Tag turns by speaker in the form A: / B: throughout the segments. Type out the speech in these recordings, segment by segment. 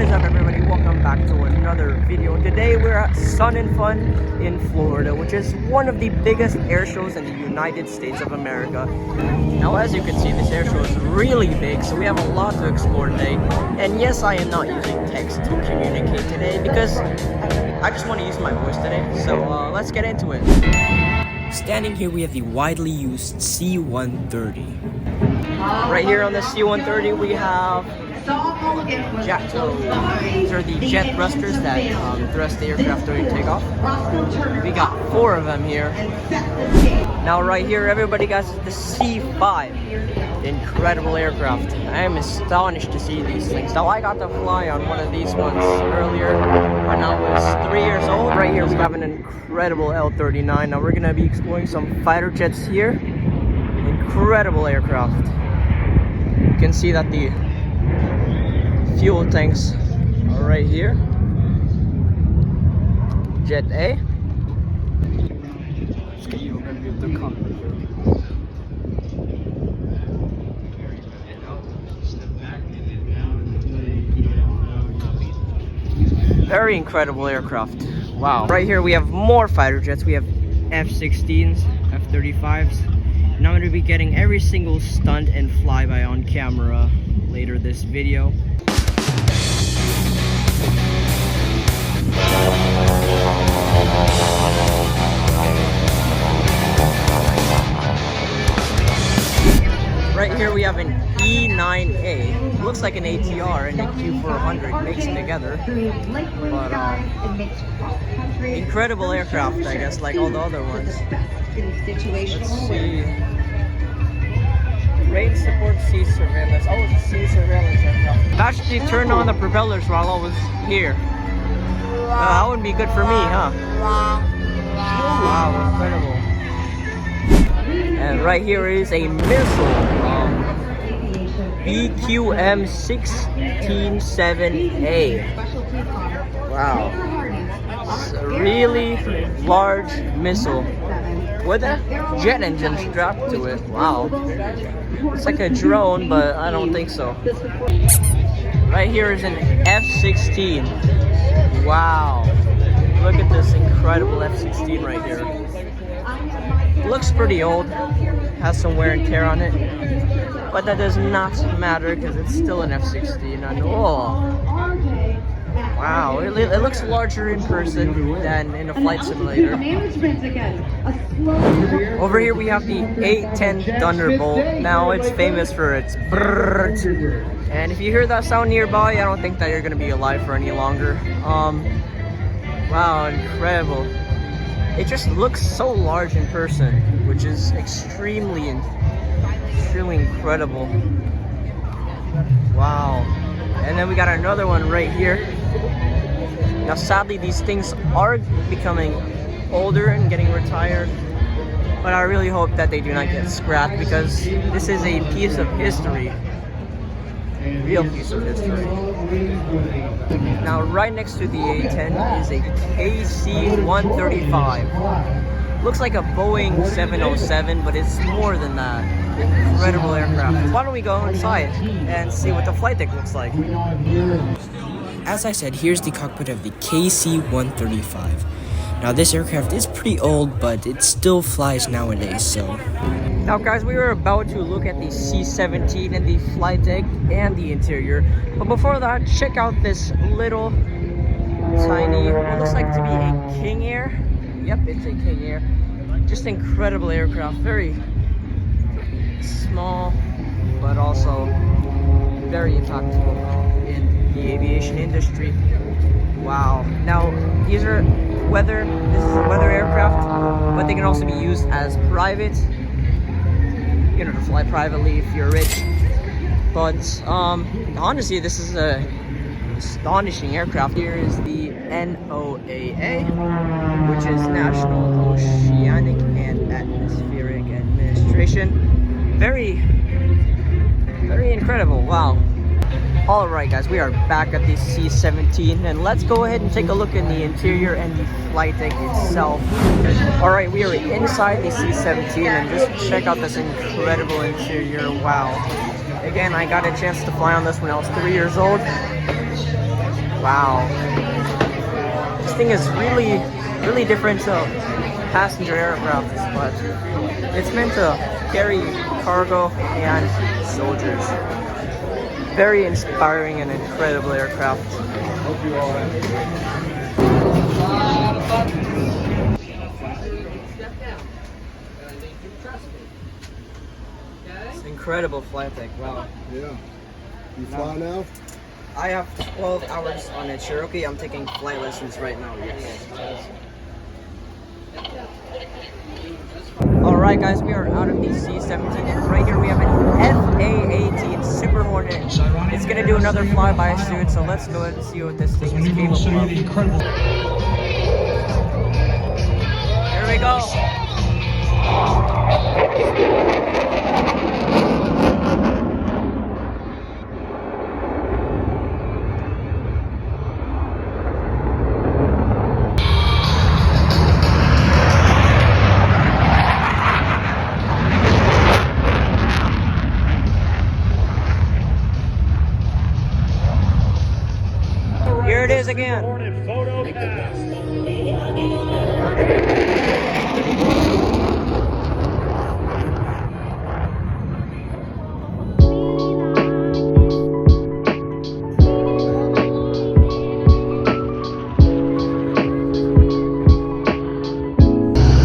A: is up, everybody? Welcome back to another video. Today we're at Sun and Fun in Florida, which is one of the biggest air shows in the United States of America. Now, as you can see, this air show is really big, so we have a lot to explore today. And yes, I am not using text to communicate today because I just want to use my voice today. So let's get into it. Standing here, we have the widely used C-130. Right here on the C-130, we have Jato. These are the jet thrusters that thrust the aircraft during takeoff. We got 4 of them here. Now right here, everybody got the C-5. Incredible aircraft. I am astonished to see these things. Now I got to fly on one of these ones earlier when I was 3 years old. Right here we have an incredible L-39. Now we're going to be exploring some fighter jets here. Incredible aircraft. You can see that the fuel tanks are right here. Jet A. Let's get you over to the cockpit. Very incredible aircraft. Wow. Right here we have more fighter jets. We have F-16s, F-35s. And I'm going to be getting every single stunt and flyby on camera later this video. Right here we have an E9A. Looks like an ATR and a Q400 mixed together. But incredible aircraft, I guess, like all the other ones. Let's see. Rain support sea surveillance. Oh, it's a sea surveillance aircraft. I actually turned on the propellers while I was here. That wouldn't be good for me, huh? Wow, incredible. And right here is a missile. BQM-167A. Wow. It's a really large missile with a jet engine strapped to it. Wow. It's like a drone, but I don't think so. Right here is an F-16. Wow. Look at this incredible F-16 right here. It looks pretty old. Has some wear and tear on it. But that does not matter because it's still an F-16. And oh. Wow, it looks larger in person than in a flight simulator. Over here we have the 810 Thunderbolt. Now it's famous for its brrrr. And if you hear that sound nearby, I don't think that you're going to be alive for any longer. Wow, incredible. It just looks so large in person, which is extremely incredible. Wow. And then we got another one right here. Now sadly these things are becoming older and getting retired, but I really hope that they do not get scrapped because this is a piece of history. Real piece of history. Now right next to the A-10 is a KC-135. Looks like a Boeing 707, but it's more than that. Incredible aircraft. Why don't we go inside and see what the flight deck looks like? As I said, here's the cockpit of the KC-135. Now this aircraft is pretty old, but it still flies nowadays, so. Now guys, we were about to look at the C-17 and the flight deck and the interior. But before that, check out this little tiny, what looks like to be a King Air. Yep, it's a King Air. Just incredible aircraft. Very small, but also very impactful in the aviation industry. Wow. Now, these are weather. This is a weather aircraft, but they can also be used as private. You know, to fly privately if you're rich. But honestly, this is a astonishing aircraft. Here is the NOAA, which is National Oceanic and Atmospheric Administration. Very incredible. Wow. Alright guys, we are back at the C-17 and let's go ahead and take a look in the interior and the flight deck itself. Alright, we are inside the C-17 and just check out this incredible interior. Wow. Again, I got a chance to fly on this when I was 3 years old. Wow. This thing is really different to passenger aircraft, but it's meant to carry cargo and soldiers. Very inspiring and incredible aircraft.
B: Hope you all have
A: It's incredible flight deck. Wow.
B: Yeah. You fly now?
A: I have 12 hours on a Cherokee. I'm taking flight lessons right now. Yes. Alright guys, we are out of the C-17 and right here we have an FA-18 Super Hornet. It's going to do another flyby soon, so let's go ahead and see what this thing is capable of. Here we go. Here it is again.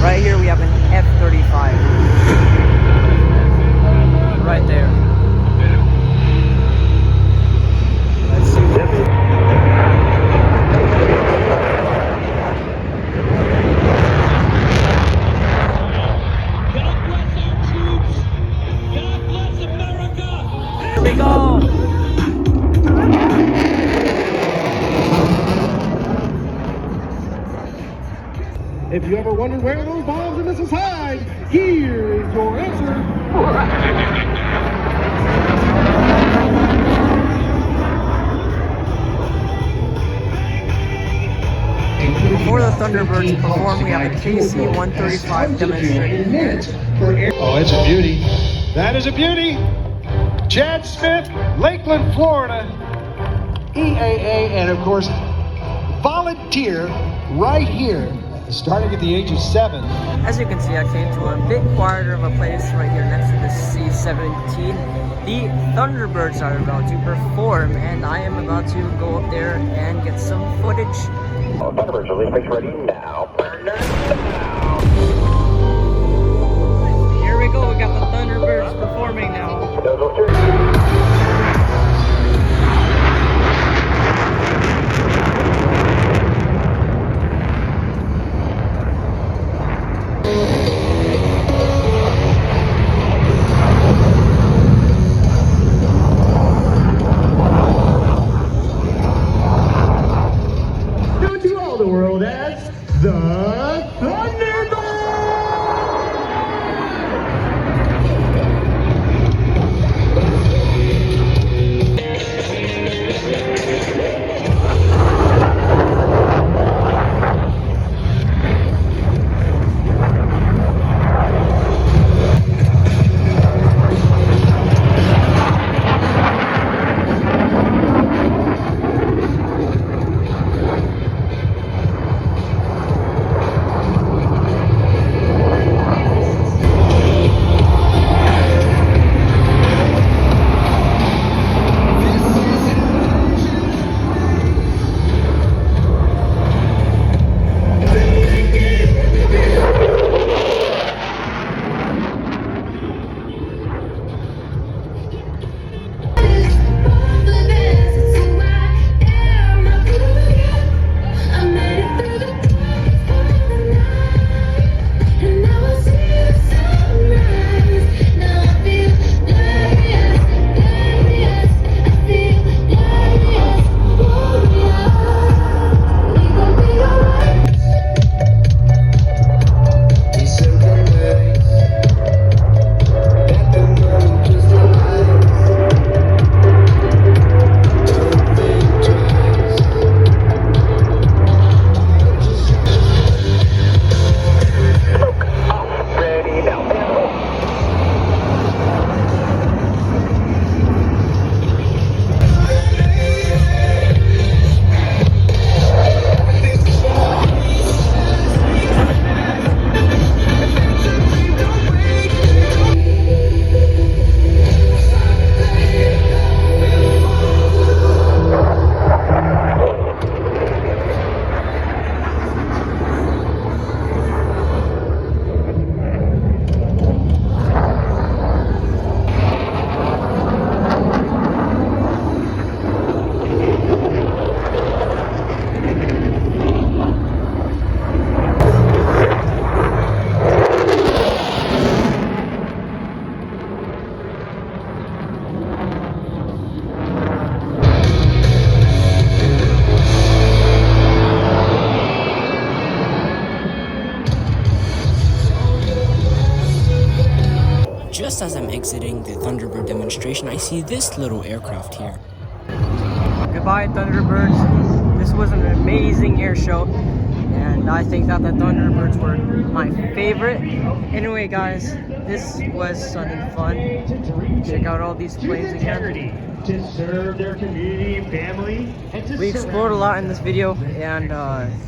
A: Right here we have an F-35. Right there. Let's see. Here we go!
B: If you ever wondered where those bombs and missiles hide, here is your answer.
A: Before the Thunderbirds perform, we have a KC-135 demonstrating.
B: Oh, it's a beauty. That is a beauty. Chad Smith, Lakeland, Florida. EAA, and of course, volunteer right here, starting at the age of 7.
A: As you can see, I came to a bit quieter of a place right here next to the C-17. The Thunderbirds are about to perform, and I am about to go up there and get some footage.
C: Thunderbirds, release base ready now.
A: Here we go, we got the Thunderbirds performing now.
B: Known to all the world as the Thunderbird!
A: exiting the Thunderbird demonstration, I see this little aircraft here. Goodbye, Thunderbirds. This was an amazing air show, and I think that the Thunderbirds were my favorite. Anyway, guys, this was Sun and Fun. Check out all these planes again.
D: To serve their community and family.
A: We explored a lot in this video, and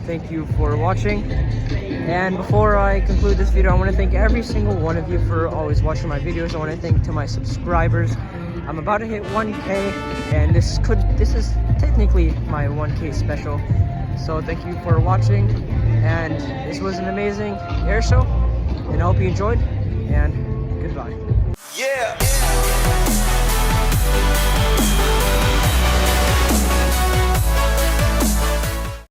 A: thank you for watching. And before I conclude this video, I want to thank every single one of you for always watching my videos. I want to thank to my subscribers. I'm about to hit 1K, and this is technically my 1K special. So thank you for watching, and this was an amazing air show, and I hope you enjoyed, and goodbye.
E: Yeah.